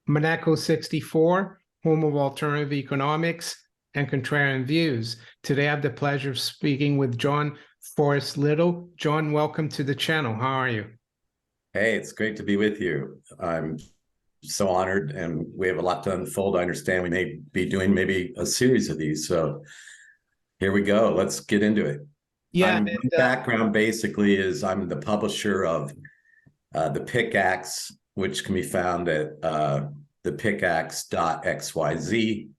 Monaco 64, home of alternative economics and contrarian views. Today I have the pleasure of speaking with Jon Forrest Little. Jon, welcome to the channel. How are you? Hey, it's great to be with you. I'm so honored, and we have a lot to unfold. I understand we may be doing maybe a series of these. So here we go. Let's get into it. Yeah, My background basically is I'm the publisher of the PickAxe, which can be found at the pickaxe.xyz.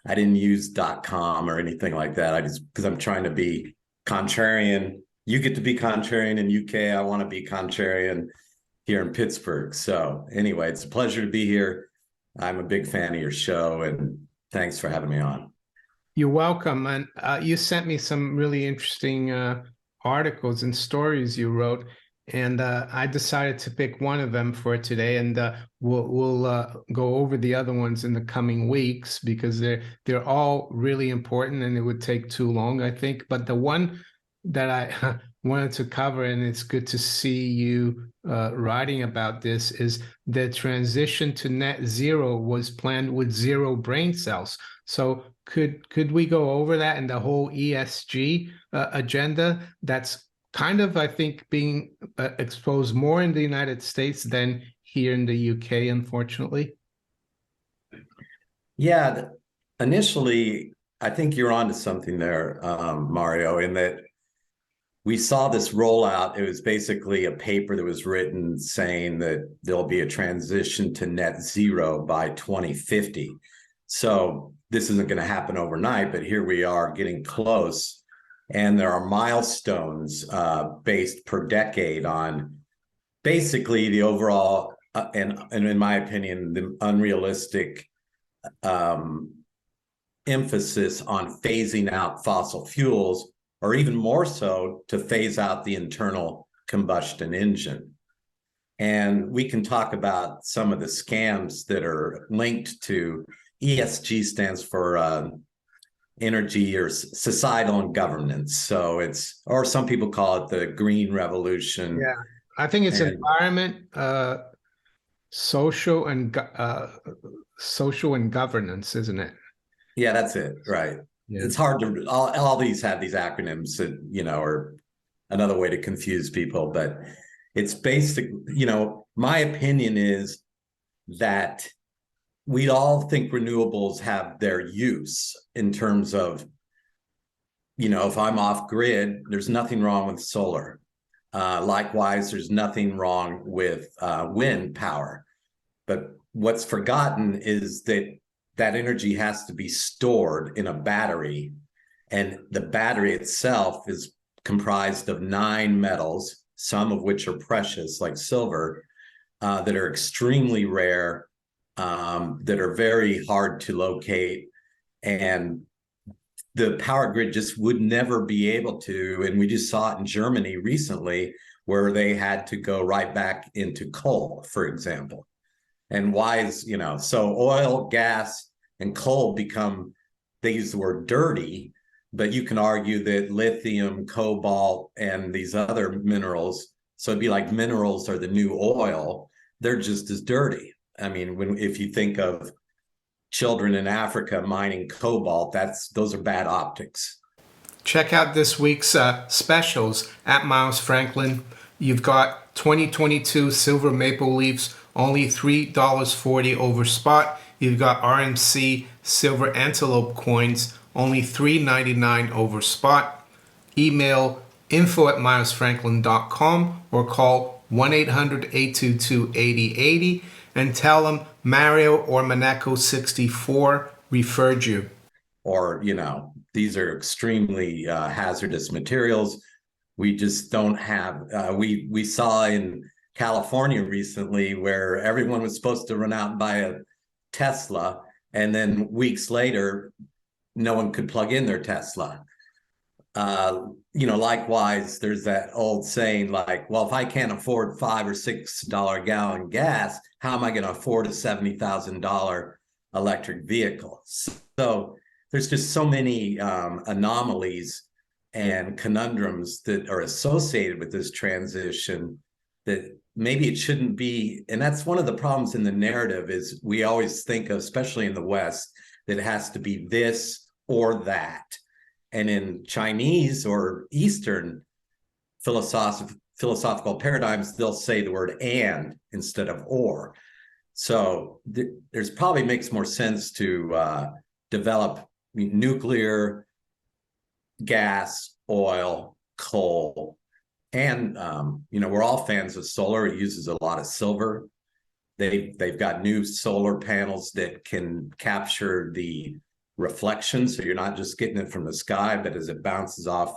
I didn't use .com or anything like that. I just, because I'm trying to be contrarian. You get to be contrarian in UK. I want to be contrarian here in Pittsburgh. So anyway, it's a pleasure to be here. I'm a big fan of your show, and thanks for having me on. you're welcome. And you sent me some really interesting articles and stories you wrote, and I decided to pick one of them for today, and we'll go over the other ones in the coming weeks because they're all really important, and it would take too long, I think. But the one that I wanted to cover, and it's good to see you writing about this, is the transition to net zero was planned with zero brain cells. So could we go over that and the whole ESG agenda that's kind of, I think, being exposed more in the United States than here in the UK, unfortunately? Yeah, initially, I think you're onto something there, Mario, in that we saw this rollout. It was basically a paper that was written saying that there'll be a transition to net zero by 2050. So this isn't going to happen overnight, but here we are getting close. And there are milestones based per decade on basically the overall, and in my opinion, the unrealistic emphasis on phasing out fossil fuels, or even more so to phase out the internal combustion engine. And we can talk about some of the scams that are linked to ESG. Stands for energy or societal and governance. So it's, or some people call it the green revolution. Yeah, I think it's And environment, social and governance, isn't it? yeah, that's it. Right. Yeah. It's hard to, all these have these acronyms that, are another way to confuse people, but it's basic. My opinion is that we all think renewables have their use in terms of, if I'm off grid, there's nothing wrong with solar. Likewise, there's nothing wrong with wind power. But what's forgotten is that that energy has to be stored in a battery, and the battery itself is comprised of 9 metals, some of which are precious, like silver, that are extremely rare, that are very hard to locate, and the power grid just would never be able to. And we just saw it in Germany recently, where they had to go right back into coal, for example. And why is, so oil, gas, and coal become, they use the word dirty, but you can argue that lithium, cobalt, and these other minerals, so it'd be like minerals are the new oil, they're just as dirty. I mean, if you think of children in Africa mining cobalt, those are bad optics. Check out this week's specials at Miles Franklin. You've got 2022 silver maple leafs, only $3.40 over spot. You've got RMC silver antelope coins, only $3.99 over spot. Email info@milesfranklin.com or call 1-800-822-8080 and tell them Mario or Monaco 64 referred you. Or, these are extremely hazardous materials. We just don't have, we saw in California recently where everyone was supposed to run out and buy a Tesla, and then weeks later, no one could plug in their Tesla. Likewise, there's that old saying like, well, if I can't afford $5 or $6 a gallon gas, how am I going to afford a $70,000 electric vehicle? So there's just so many anomalies and conundrums that are associated with this transition that maybe it shouldn't be. And that's one of the problems in the narrative is we always think of, especially in the West, that it has to be this or that. And in Chinese or Eastern philosophical paradigms, they'll say the word and instead of or. So there's probably makes more sense to develop nuclear, gas, oil, coal, and we're all fans of solar. It uses a lot of silver. They've got new solar panels that can capture the reflection, so you're not just getting it from the sky, but as it bounces off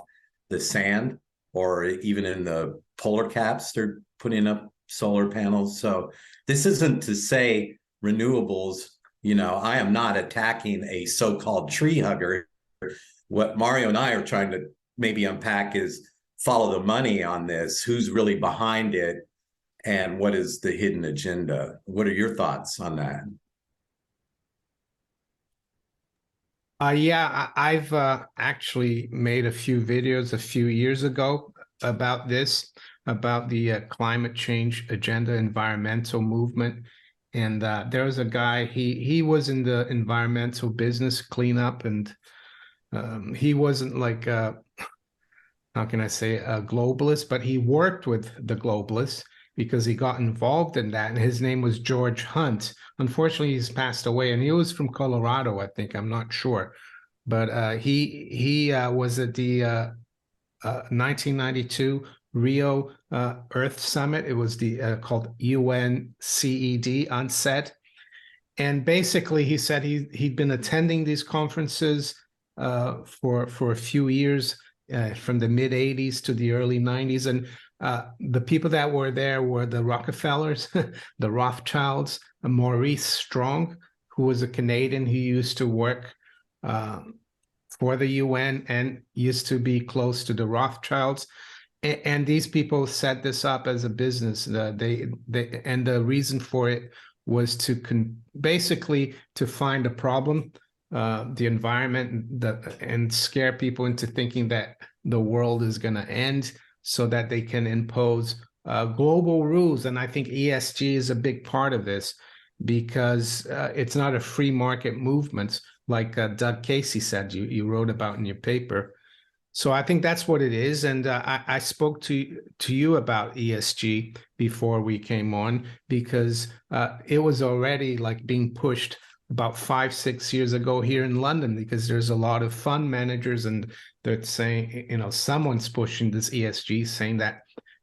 the sand, or even in the polar caps, they're putting up solar panels. So this isn't to say renewables, I am not attacking a so-called tree hugger. What Mario and I are trying to maybe unpack is follow the money on this, who's really behind it, and what is the hidden agenda. What are your thoughts on that? Yeah, I've actually made a few videos a few years ago about this, about the climate change agenda, environmental movement. And there was a guy, he was in the environmental business cleanup, and he wasn't like, how can I say, a globalist, but he worked with the globalists because he got involved in that. And his name was George Hunt. Unfortunately, he's passed away, and he was from Colorado, I think. I'm not sure, but he was at the 1992 Rio Earth Summit. It was the called UNCED, UNCED, and basically he said he'd been attending these conferences for a few years, from the mid 80s to the early 90s, and the people that were there were the Rockefellers, the Rothschilds, Maurice Strong, who was a Canadian who used to work for the UN and used to be close to the Rothschilds. And these people set this up as a business. They and the reason for it was to basically to find a problem, the environment, and scare people into thinking that the world is going to end, so that they can impose global rules. And I think ESG is a big part of this, because it's not a free market movement like Doug Casey said, you wrote about in your paper. So I think that's what it is. And I spoke to you about ESG before we came on, because it was already like being pushed about 5-6 years ago here in London, because there's a lot of fund managers, and they're saying, someone's pushing this ESG, saying that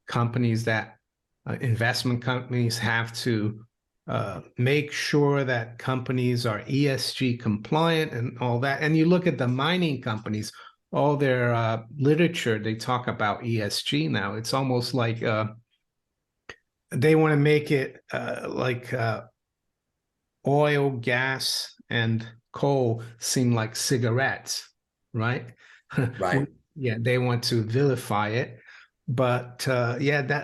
companies, that investment companies have to make sure that companies are ESG compliant and all that. And you look at the mining companies, all their literature, they talk about ESG now. It's almost like they want to make it like oil, gas, and coal seem like cigarettes, right? Right. Yeah, they want to vilify it. But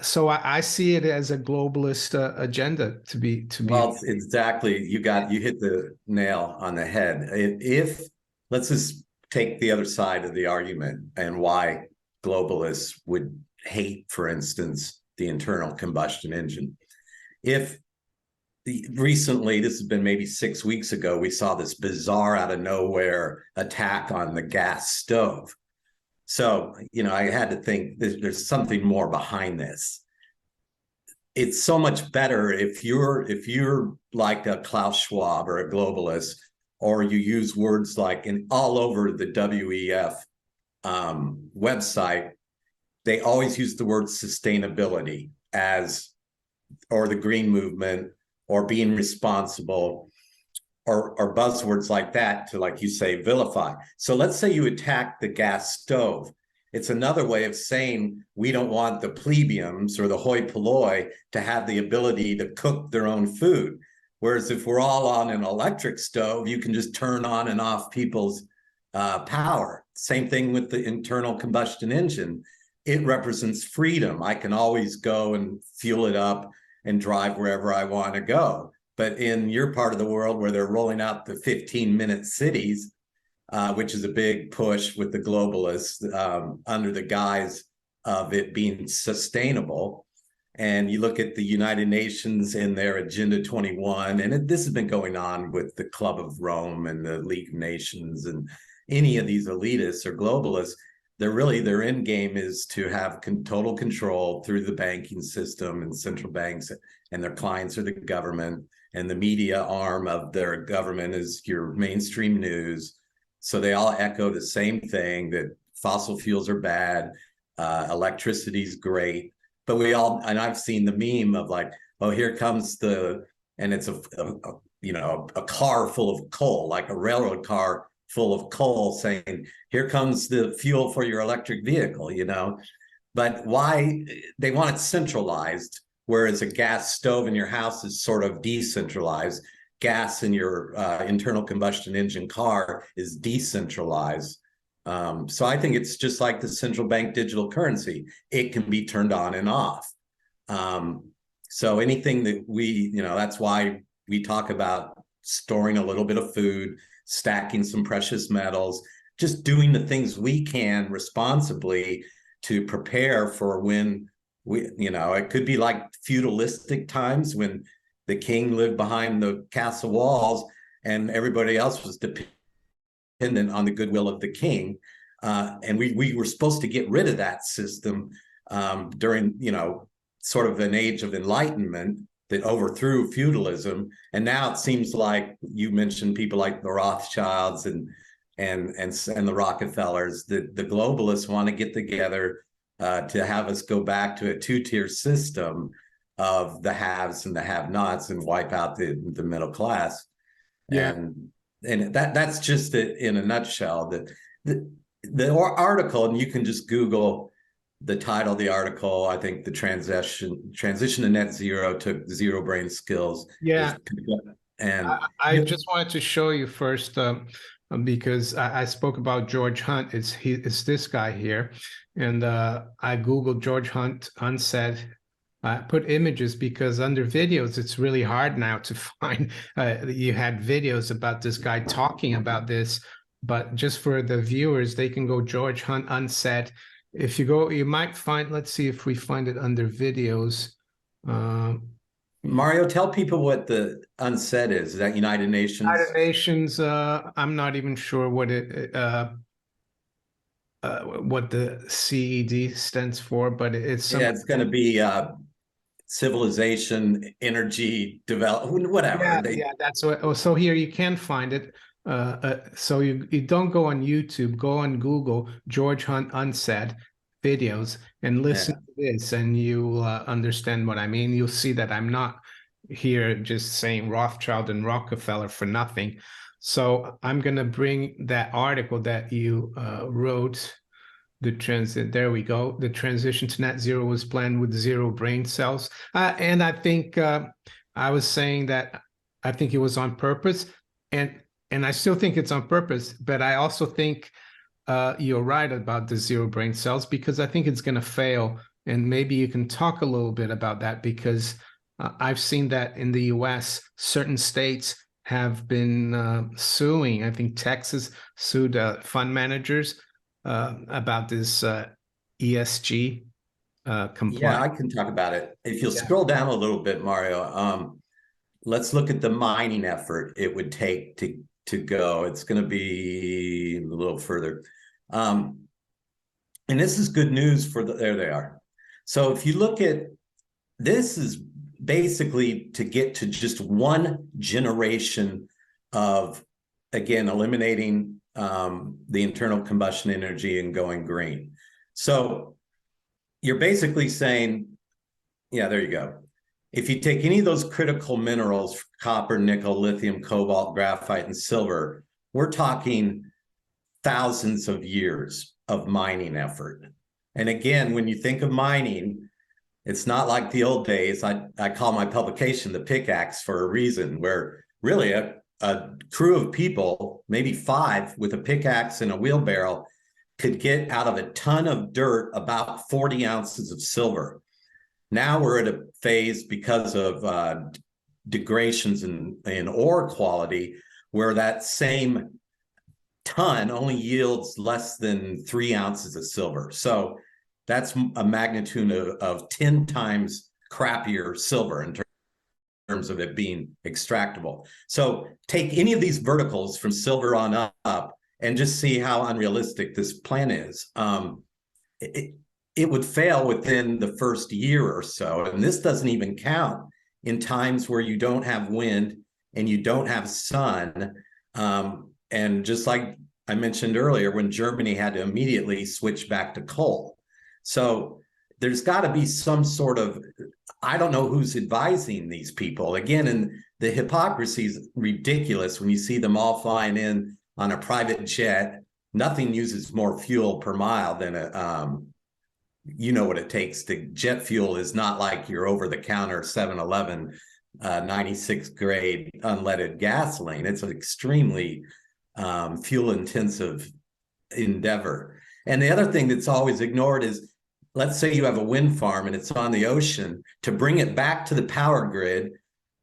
so I see it as a globalist agenda to be. Well, exactly. You hit the nail on the head. If let's just take the other side of the argument and why globalists would hate, for instance, the internal combustion engine. If recently, this has been maybe 6 weeks ago, we saw this bizarre out of nowhere attack on the gas stove. So, I had to think there's something more behind this. It's so much better if you're like a Klaus Schwab or a globalist, or you use words like all over the WEF website, they always use the word sustainability or the green movement, or being responsible, or buzzwords like that to, like you say, vilify. So let's say you attack the gas stove. It's another way of saying we don't want the plebeians or the hoi polloi to have the ability to cook their own food. Whereas if we're all on an electric stove, you can just turn on and off people's power. Same thing with the internal combustion engine. It represents freedom. I can always go and fuel it up and drive wherever I want to go. But in your part of the world where they're rolling out the 15-minute cities, which is a big push with the globalists under the guise of it being sustainable, And you look at the United Nations and their Agenda 21, and this has been going on with the Club of Rome and the League of Nations and any of these elitists or globalists. Their end game is to have total control through the banking system and central banks, and their clients are the government, and the media arm of their government is your mainstream news. So they all echo the same thing, that fossil fuels are bad, electricity is great. But and I've seen the meme of like, oh, here comes and it's a car full of coal, like a railroad car full of coal, saying, here comes the fuel for your electric vehicle, But why they want it centralized, whereas a gas stove in your house is sort of decentralized. Gas in your internal combustion engine car is decentralized. So I think it's just like the central bank digital currency. It can be turned on and off. So anything that that's why we talk about storing a little bit of food, stacking some precious metals, just doing the things we can responsibly to prepare for when it could be like feudalistic times when the king lived behind the castle walls and everybody else was dependent on the goodwill of the king. And we were supposed to get rid of that system during, sort of an age of enlightenment that overthrew feudalism. And now it seems like you mentioned people like the Rothschilds and the Rockefellers, the globalists want to get together to have us go back to a two-tier system of the haves and the have-nots and wipe out the middle class. Yeah. And that's just it in a nutshell. The article, and you can just Google the title of the article. I think the transition to net zero took zero brain skills. Yeah. And I just wanted to show you first, because I spoke about George Hunt. It's this guy here, and I Googled George Hunt unsaid. I put images because under videos it's really hard now to find. You had videos about this guy talking about this, but just for the viewers, they can go George Hunt unsaid. If you go, you might find. Let's see if we find it under videos. Mario, tell people what the unsaid is. Is that United Nations? United Nations. I'm not even sure what the CED stands for, but it's it's going to be civilization, energy, development, whatever. That's what. Oh, so here you can find it. So you don't go on YouTube, go on Google George Hunt unsaid videos and listen to this, and you'll understand what I mean. You'll see that I'm not here just saying Rothschild and Rockefeller for nothing. So I'm gonna bring that article that you wrote. There we go. The transition to net zero was planned with zero brain cells, and I think I was saying that I think it was on purpose, and I still think it's on purpose. But I also think you're right about the zero brain cells, because I think it's going to fail. And maybe you can talk a little bit about that, because I've seen that in the U.S., certain states have been suing. I think Texas sued fund managers about this ESG compliance. Yeah, I can talk about it. If you'll scroll down a little bit, Mario, let's look at the mining effort it would take to go. It's going to be a little further. And this is good news there they are. So if you look at, this is basically to get to just one generation of, again, eliminating the internal combustion energy and going green. So you're basically saying, yeah, there you go. If you take any of those critical minerals, copper, nickel, lithium, cobalt, graphite, and silver, we're talking thousands of years of mining effort. And again, when you think of mining, it's not like the old days. I call my publication the PickAxe for a reason, where really a crew of people, maybe 5 with a pickaxe and a wheelbarrow, could get out of a ton of dirt about 40 ounces of silver. Now we're at a phase, because of degradations in ore quality, where that same ton only yields less than 3 ounces of silver. So that's a magnitude of 10 times crappier silver in terms of it being extractable. So take any of these verticals from silver on up and just see how unrealistic this plan is. It, it would fail within the first year or so. And this doesn't even count in times where you don't have wind and you don't have sun. And just like I mentioned earlier, when Germany had to immediately switch back to coal. So there's got to be some sort of, I don't know who's advising these people. Again, and the hypocrisy is ridiculous when you see them all flying in on a private jet. Nothing uses more fuel per mile than you know what it takes. To jet fuel is not like your over-the-counter 7-Eleven 96 grade unleaded gasoline. It's an extremely fuel-intensive endeavor. And the other thing that's always ignored is, let's say you have a wind farm and it's on the ocean. To bring it back to the power grid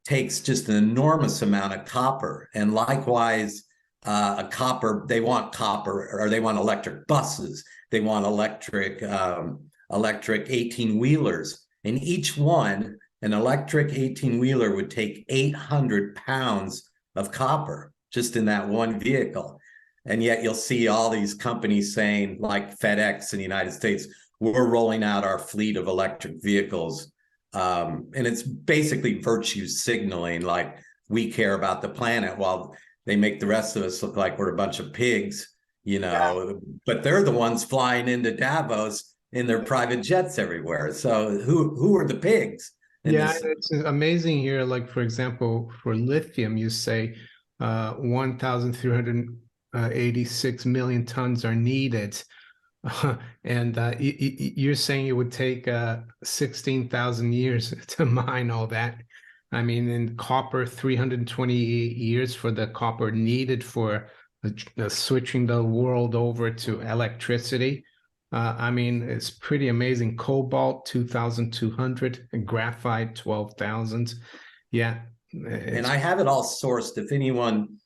takes just an enormous amount of copper. And likewise, they want copper, or they want electric buses. They want electric 18-wheelers. And each one, an electric 18-wheeler would take 800 pounds of copper just in that one vehicle. And yet you'll see all these companies saying, like FedEx in the United States, we're rolling out our fleet of electric vehicles. And it's basically virtue signaling, like we care about the planet, while they make the rest of us look like we're a bunch of pigs, you know. Yeah. But they're the ones flying into Davos in their private jets everywhere. So who are the pigs? Yeah, it's amazing here. Like, for example, for lithium, you say 1,386 million tons are needed. And you're saying it would take 16,000 years to mine all that. I mean, in copper, 328 years for the copper needed for switching the world over to electricity. I mean, it's pretty amazing. Cobalt, 2,200, and graphite, 12,000. Yeah. And I have it all sourced. If anyone,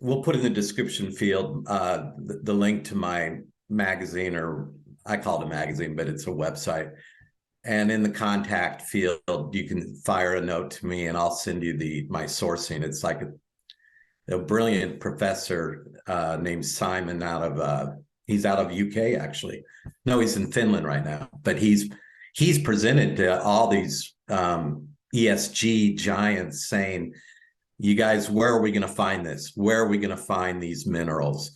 we'll put in the description field the link to my magazine, or I call it a magazine, but it's a website. And in the contact field, you can fire a note to me and I'll send you my sourcing. It's like a brilliant professor named Simon he's out of UK, actually. No, he's in Finland right now, but he's presented to all these ESG giants saying, you guys, where are we going to find this? Where are we going to find these minerals?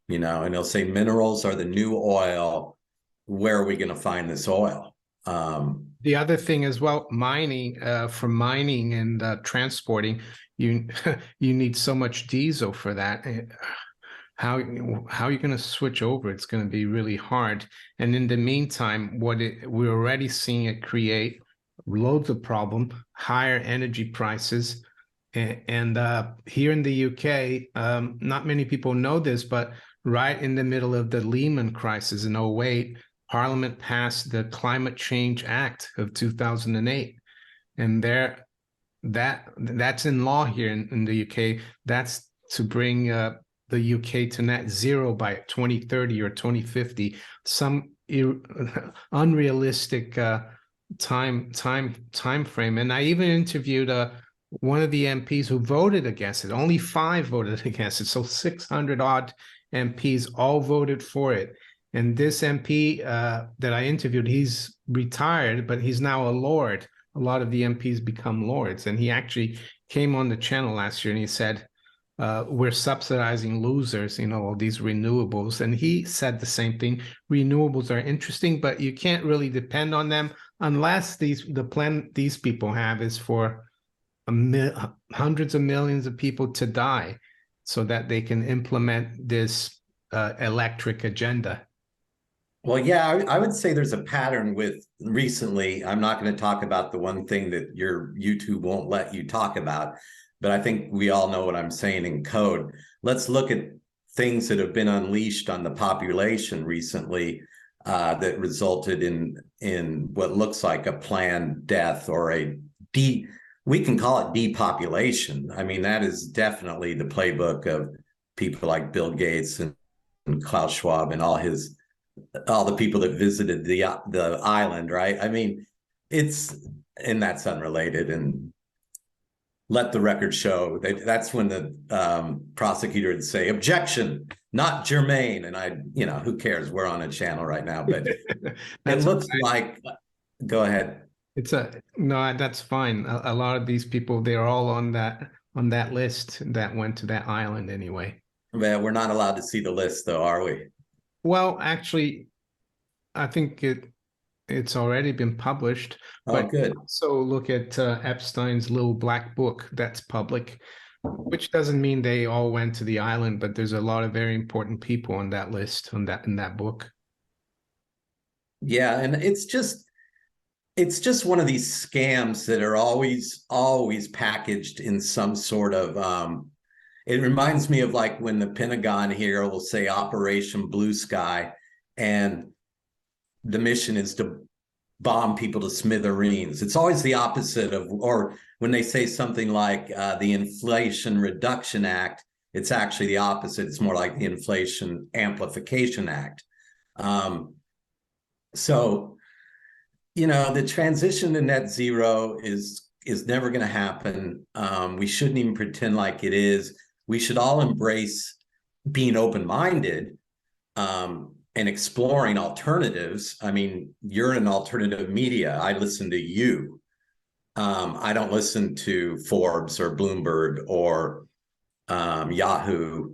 You know, and he'll say minerals are the new oil. Where are we going to find this oil? The other thing as well, mining, for mining and transporting, you need so much diesel for that. How are you going to switch over? It's going to be really hard. And in the meantime, we're already seeing it create loads of problem, higher energy prices. And here in the UK, not many people know this, but right in the middle of the Lehman crisis in 2008, Parliament passed the Climate Change Act of 2008. And that's in law here in the UK. That's to bring the UK to net zero by 2030 or 2050. Some unrealistic time frame. And I even interviewed one of the MPs who voted against it. Only 5 voted against it. So 600 odd MPs all voted for it. And this MP that I interviewed, he's retired, but he's now a lord. A lot of the MPs become lords. And he actually came on the channel last year and he said, we're subsidizing losers, you know, all these renewables. And he said the same thing. Renewables are interesting, but you can't really depend on them unless the plan these people have is for hundreds of millions of people to die so that they can implement this electric agenda. Well, yeah, I would say there's a pattern with recently. I'm not going to talk about the one thing that your YouTube won't let you talk about, but I think we all know what I'm saying in code. Let's look at things that have been unleashed on the population recently that resulted in what looks like a planned death, or we can call it depopulation. I mean, that is definitely the playbook of people like Bill Gates and Klaus Schwab and all the people that visited the island, right? I mean, it's and that's unrelated, and let the record show. That's when the prosecutor would say, objection, not germane. And I, who cares? We're on a channel right now, but it That's looks like, go ahead. it's a no, that's fine. A lot of these people, they're all on that list that went to that island anyway. Well, we're not allowed to see the list though, are we? Well, actually, I think it's already been published, Oh, but good. also look at Epstein's little black book that's public, which doesn't mean they all went to the island, but there's a lot of very important people on that list in that book. Yeah, and it's just one of these scams that are always packaged in some sort of it reminds me of like when the Pentagon here will say Operation Blue Sky, and the mission is to bomb people to smithereens. It's always the opposite of, or when they say something like the Inflation Reduction Act, it's actually the opposite. It's more like the Inflation Amplification Act. Um, so, the transition to net zero is never going to happen. We shouldn't even pretend like it is. We should all embrace being open-minded and exploring alternatives. I mean, you're in alternative media. I listen to you. I don't listen to Forbes or Bloomberg or Yahoo.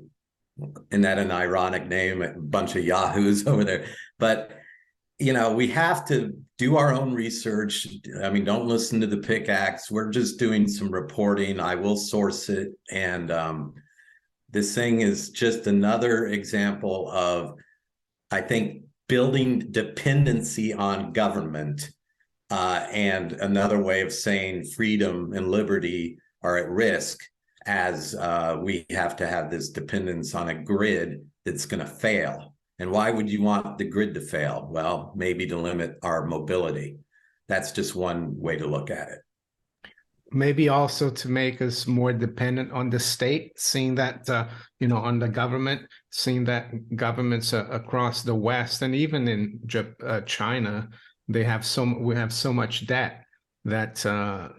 Isn't that an ironic name? A bunch of Yahoos over there. But, we have to do our own research. I mean, don't listen to the PickAxe. We're just doing some reporting. I will source it. And this thing is just another example of, I think, building dependency on government, and another way of saying freedom and liberty are at risk, as we have to have this dependence on a grid that's going to fail. And why would you want the grid to fail? Well, maybe to limit our mobility. That's just one way to look at it. Maybe also to make us more dependent on the state, seeing that, on the government, seeing that governments across the West and even in China, we have so much debt that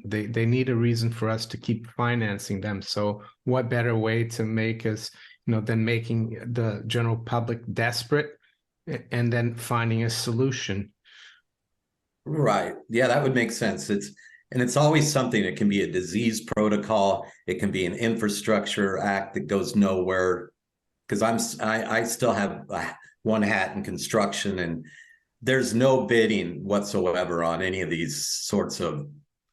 they need a reason for us to keep financing them. So what better way to make us, than making the general public desperate and then finding a solution. Right. Yeah, that would make sense. It's always something. It can be a disease protocol. It can be an infrastructure act that goes nowhere. Because I still have one hat in construction, and there's no bidding whatsoever on any of these sorts of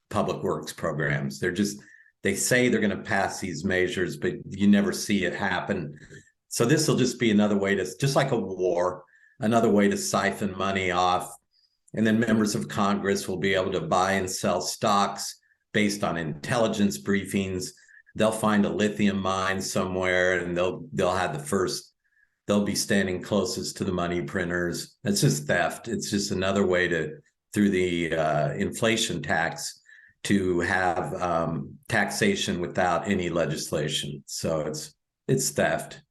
public works programs. They say they're going to pass these measures, but you never see it happen. So this will just be another way to, just like a war, another way to siphon money off. And then members of Congress will be able to buy and sell stocks based on intelligence briefings. They'll find a lithium mine somewhere, and they'll be standing closest to the money printers. It's just theft. It's just another way through the inflation tax, to have taxation without any legislation. So it's theft.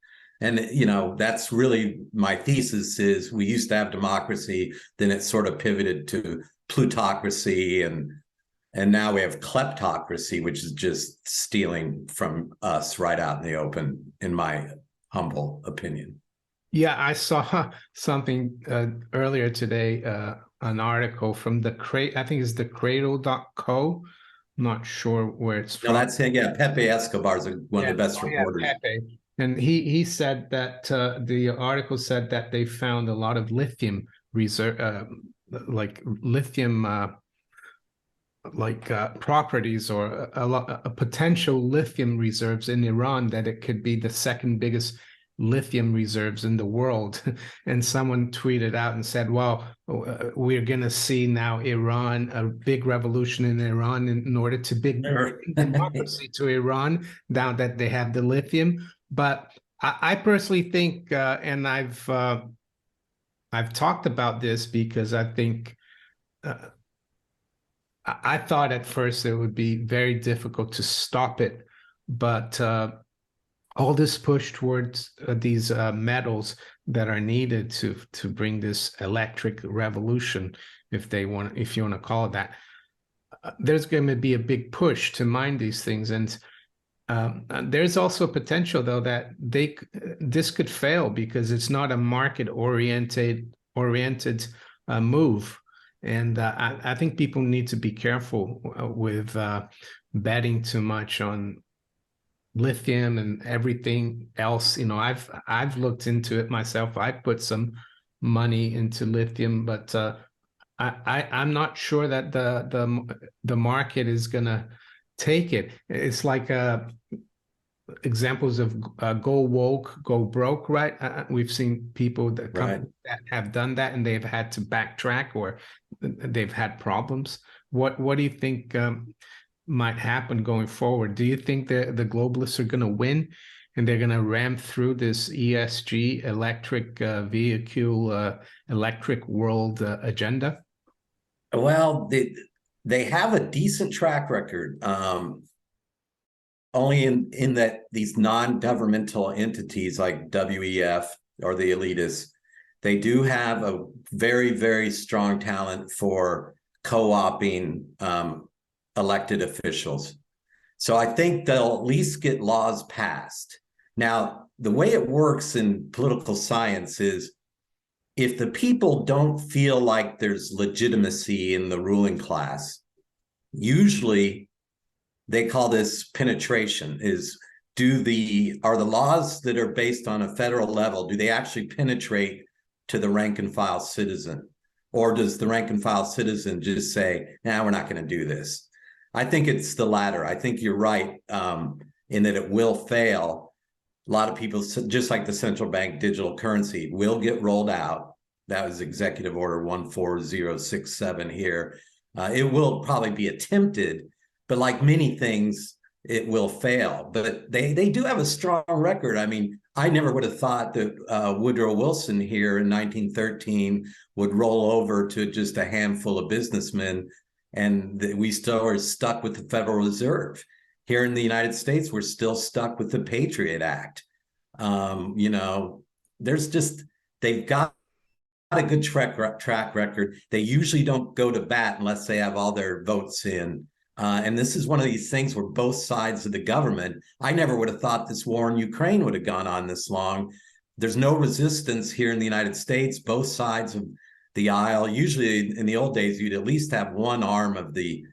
And, that's really my thesis is we used to have democracy, then it sort of pivoted to plutocracy, and now we have kleptocracy, which is just stealing from us right out in the open, in my humble opinion. Yeah, I saw something earlier today, an article from I think it's the cradle.co. Not sure where it's from. No, that's it. Yeah, Pepe Escobar is one of the best reporters. Yeah, Pepe. And he said that the article said that they found a lot of lithium reserve, like lithium properties, or a potential lithium reserves in Iran, that it could be the second biggest lithium reserves in the world. And someone tweeted out and said, well, we're going to see now a big revolution in Iran in order to bring democracy to Iran, now that they have the lithium. But I personally think, and I've talked about this, because I think I thought at first it would be very difficult to stop it, but all this push towards these metals that are needed to bring this electric revolution, if you want to call it that. There's going to be a big push to mine these things, and there's also potential though that this could fail because it's not a market oriented move, and I think people need to be careful with betting too much on lithium and everything else. You know, I've looked into it myself. I put some money into lithium, but I'm not sure that the market is gonna take it. It's like examples of go woke, go broke, right? We've seen people that Right. that have done that, and they've had to backtrack or they've had problems. What do you think might happen going forward? Do you think the globalists are going to win and they're going to ram through this ESG electric vehicle electric world agenda? Well, they have a decent track record. Only in that these non-governmental entities like WEF or the elitists, they do have a very, very strong talent for co-opting elected officials. So I think they'll at least get laws passed. Now, the way it works in political science is if the people don't feel like there's legitimacy in the ruling class, usually they call this penetration, is are the laws that are based on a federal level, do they actually penetrate to the rank and file citizen? Or does the rank and file citizen just say, nah, we're not going to do this? I think it's the latter. I think you're right in that it will fail. A lot of people, just like the central bank digital currency, will get rolled out. That was Executive Order 14067 here. It will probably be attempted, but like many things, it will fail. But they do have a strong record. I mean, I never would have thought that Woodrow Wilson here in 1913 would roll over to just a handful of businessmen, and we still are stuck with the Federal Reserve. Here in the United States, we're still stuck with the Patriot Act. You know, they've got a good track record. They usually don't go to bat unless they have all their votes in. And this is one of these things where both sides of the government, I never would have thought this war in Ukraine would have gone on this long. There's no resistance here in the United States, both sides of the aisle. Usually in the old days, you'd at least have one arm of the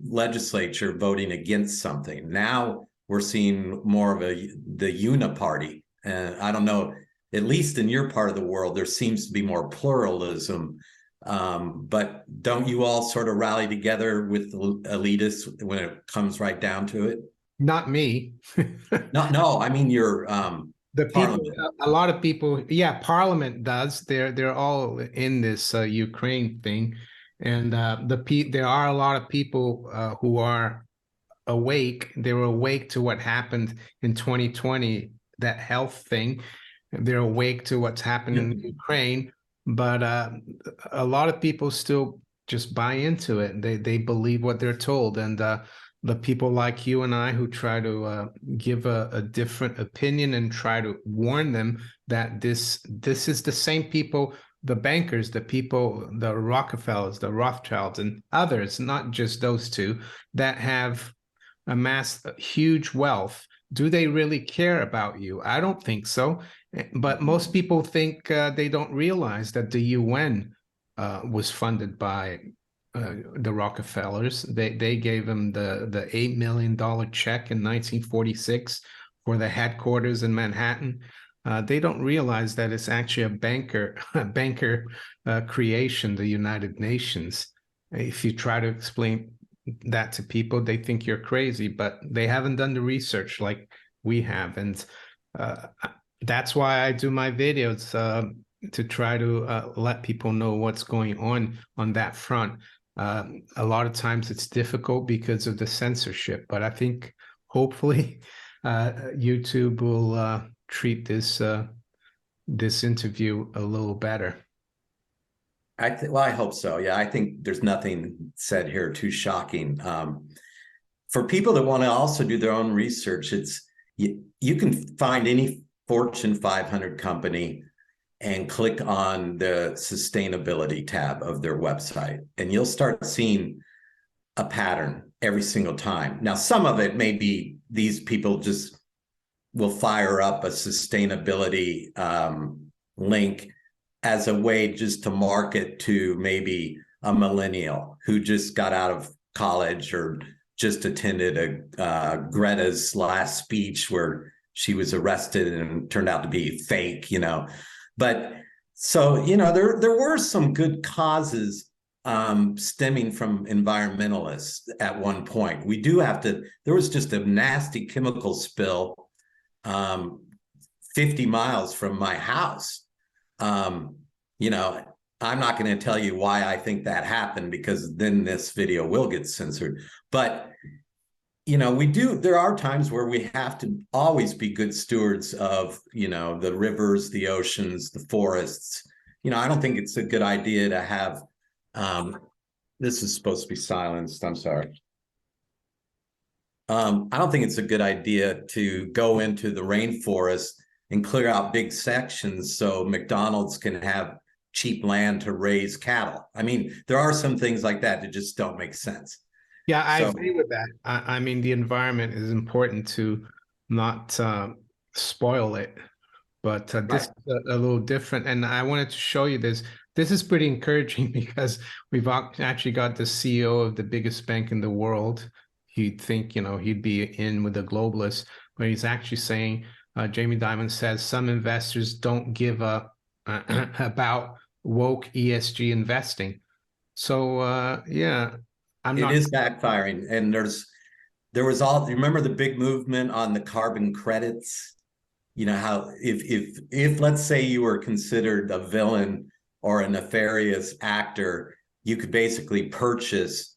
legislature voting against something. Now we're seeing more of the uniparty. And I don't know, at least in your part of the world, there seems to be more pluralism. But don't you all sort of rally together with the elitists when it comes right down to it? Not me. No, I mean your The people, parliament. a lot of people, yeah, Parliament does. They're all in this Ukraine thing, and there are a lot of people who are awake. They were awake to what happened in 2020, that health thing. They're awake to what's happened in Ukraine, but a lot of people still just buy into it. They believe what they're told, and the people like you and I who try to give a different opinion and try to warn them that this is the same people, the bankers, the people, the Rockefellers, the Rothschilds, and others, not just those two, that have amassed huge wealth. Do they really care about you? I don't think so. But most people think they don't realize that the UN was funded by the Rockefellers. They gave them the $8 million check in 1946 for the headquarters in Manhattan. They don't realize that it's actually a banker creation, the United Nations. If you try to explain that to people, they think you're crazy, but they haven't done the research like we have. And that's why I do my videos, to try to let people know what's going on that front. A lot of times it's difficult because of the censorship, but I think hopefully YouTube will treat this interview a little better. Well, I hope so. Yeah, I think there's nothing said here too shocking. For people that want to also do their own research, you can find any Fortune 500 company and click on the sustainability tab of their website, and you'll start seeing a pattern every single time. Now, some of it may be these people just will fire up a sustainability link as a way just to market to maybe a millennial who just got out of college or just attended Greta's last speech where she was arrested and turned out to be fake, But so, there were some good causes stemming from environmentalists at one point. We do have to, there was just a nasty chemical spill 50 miles from my house. I'm not going to tell you why I think that happened, because then this video will get censored. But there are times where we have to always be good stewards of, the rivers, the oceans, the forests. I don't think it's a good idea to have, this is supposed to be silenced, I'm sorry. I don't think it's a good idea to go into the rainforest and clear out big sections so McDonald's can have cheap land to raise cattle. I mean, there are some things like that that just don't make sense. Yeah, I agree with that. I mean, the environment is important to not spoil it, but this is a little different. And I wanted to show you this. This is pretty encouraging because we've actually got the CEO of the biggest bank in the world. You'd think, he'd be in with the globalists, but he's actually saying, Jamie Dimon says, some investors don't give a about woke ESG investing. So, yeah. It is backfiring, and there was you remember the big movement on the carbon credits? How if let's say you were considered a villain or a nefarious actor, you could basically purchase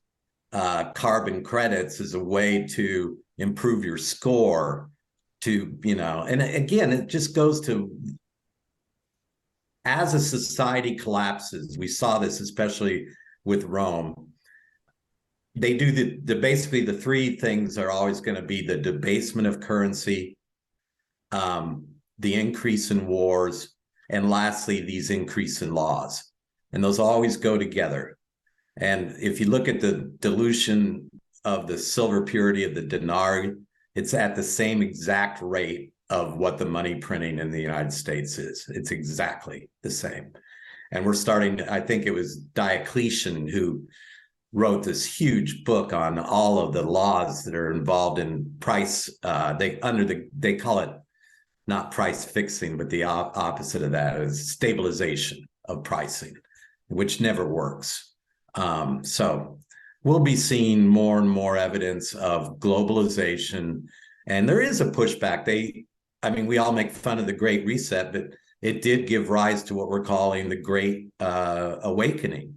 carbon credits as a way to improve your score. And again, it just goes to, as a society collapses, we saw this especially with Rome. They do basically the three things are always going to be the debasement of currency, the increase in wars, and lastly, these increase in laws. And those always go together. And if you look at the dilution of the silver purity of the dinar, it's at the same exact rate of what the money printing in the United States is. It's exactly the same. And we're starting, I think it was Diocletian who wrote this huge book on all of the laws that are involved in price. They call it not price fixing, but the opposite of that is stabilization of pricing, which never works. So we'll be seeing more and more evidence of globalization, and there is a pushback. We all make fun of the Great Reset, but it did give rise to what we're calling the Great Awakening.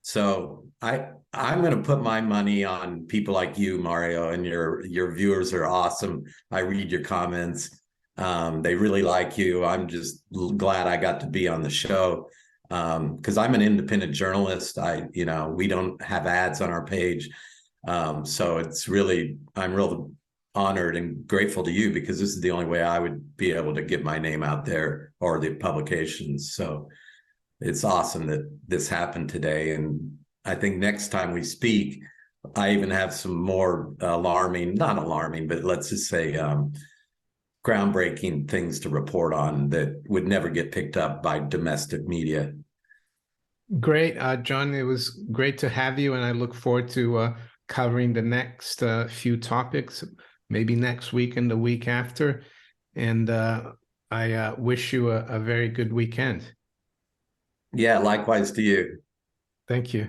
So I'm going to put my money on people like you, Mario, and your viewers are awesome. I read your comments. They really like you. I'm just glad I got to be on the show because I'm an independent journalist. We don't have ads on our page. So I'm real honored and grateful to you because this is the only way I would be able to get my name out there or the publications. So it's awesome that this happened today. And I think next time we speak, I even have some more not alarming, but let's just say groundbreaking things to report on that would never get picked up by domestic media. Great, John. It was great to have you, and I look forward to covering the next few topics, maybe next week and the week after. And I wish you a very good weekend. Yeah, likewise to you. Thank you.